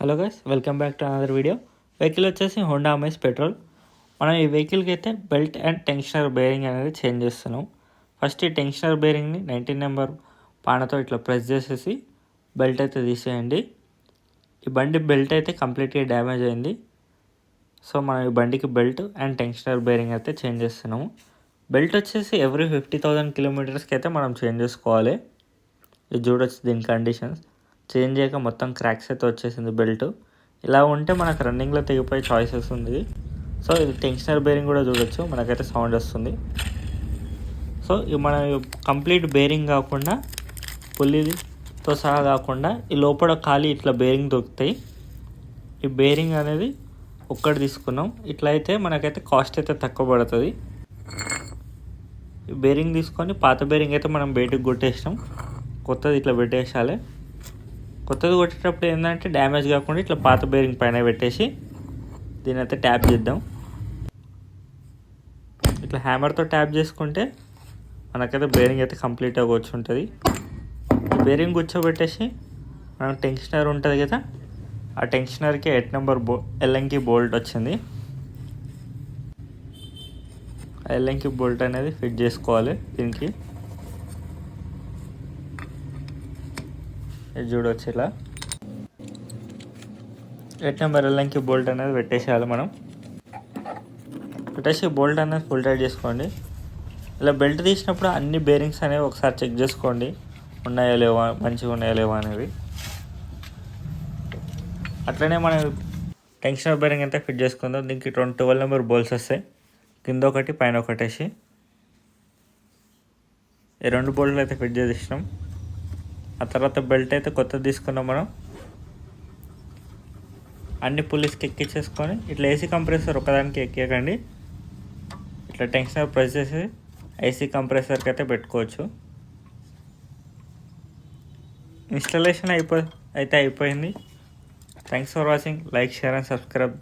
Hello guys, welcome back to another video. Vehicle వచ్చేసి Honda amaze petrol. మనం ఈ వెహికల్కి అయితే బెల్ట్ అండ్ టెన్షనర్ బేరింగ్ అనేది చేంజ్ చేస్తున్నాం. ఫస్ట్ ఈ టెన్షనర్ బేరింగ్ని 19 నెంబర్ పానతో ఇట్లా ప్రెస్ చేసేసి బెల్ట్ అయితే తీసేయండి. ఈ బండి బెల్ట్ అయితే కంప్లీట్గా డ్యామేజ్ అయింది. సో మనం ఈ బండికి బెల్ట్ అండ్ టెన్షనర్ బేరింగ్ అయితే చేంజ్ చేస్తున్నాము. బెల్ట్ వచ్చేసి ఎవ్రీ 50,000 కిలోమీటర్స్కి అయితే మనం చేంజ్ చేసుకోవాలి. ఇది చూడొచ్చు దీని కండిషన్స్. చేంజ్ చేయక మొత్తం క్రాక్స్ అయితే వచ్చేసింది బెల్ట్. ఇలా ఉంటే మనకు రన్నింగ్లో తెగిపోయే చాయిసెస్ ఉంది. సో ఇది టెన్షనర్ బేరింగ్ కూడా చూడొచ్చు, మనకైతే సౌండ్ వస్తుంది. సో ఇది మన కంప్లీట్ బేరింగ్ కాకుండా పుల్లితో సహా కాకుండా ఈ లోపల ఖాళీ ఇట్లా బేరింగ్ దొరుకుతాయి. ఈ బేరింగ్ అనేది ఒక్కటి తీసుకున్నాం. ఇట్లా అయితే మనకైతే కాస్ట్ అయితే తక్కువ పడుతుంది. ఈ బేరింగ్ తీసుకొని పాత బేరింగ్ అయితే మనం బయటకు కొట్టేసినాం. కొత్తది ఇట్లా పెట్టేసాలి. కొత్తది కొట్టేటప్పుడు ఏంటంటే డ్యామేజ్ కాకుండా ఇట్లా పాత బేరింగ్ పైన పెట్టేసి దీని అయితే ట్యాప్ చేద్దాం. ఇట్లా హ్యామర్తో ట్యాప్ చేసుకుంటే మనకైతే బేరింగ్ అయితే కంప్లీట్గా కూర్చుంటుంది. బేరింగ్ కూర్చోబెట్టేసి మనం టెన్షనర్ ఉంటుంది కదా, ఆ టెన్షనర్కి 8 నెంబర్ ఎల్ఎంకి బోల్ట్ వచ్చింది. ఆ ఎల్ఎంకి బోల్ట్ అనేది ఫిట్ చేసుకోవాలి దీనికి. ఇది చూడవచ్చు, ఇలా 8 నెంబర్ ఎల్ఎంకి బోల్ట్ అనేది పెట్టేసేయాలి. మనం పెట్టేసి బోల్ట్ అనేది ఫుల్ టైట్ చేసుకోండి. ఇలా బెల్ట్ తీసినప్పుడు అన్ని బేరింగ్స్ అనేవి ఒకసారి చెక్ చేసుకోండి, ఉన్నాయో లేవా, మంచిగా ఉన్నాయో లేవా అనేవి. అట్లనే మనం టెన్షనర్ బేరింగ్ అయితే ఫిట్ చేసుకుందాం. దీనికి 12 నెంబర్ బోల్స్ వస్తాయి, కింద ఒకటి పైన ఒకటేసి ఈ 2 బోల్ట్లు అయితే ఫిట్ చేసినాం. ఆ తర్వాత బెల్ట్ అయితే కొత్తది తీసుకున్నాం. మనం అన్ని పుల్లీస్కి ఎక్కించేసుకొని ఇట్లా ఏసీ కంప్రెసర్ ఒకదానికి ఎక్కేయకండి. ఇట్లా టెన్షనర్ ప్రెస్ చేసి ఏసీ కంప్రెసర్కి అయితే పెట్టుకోవచ్చు. ఇన్స్టాలేషన్ అయిపోయింది. Thanks for watching. Like, share and subscribe.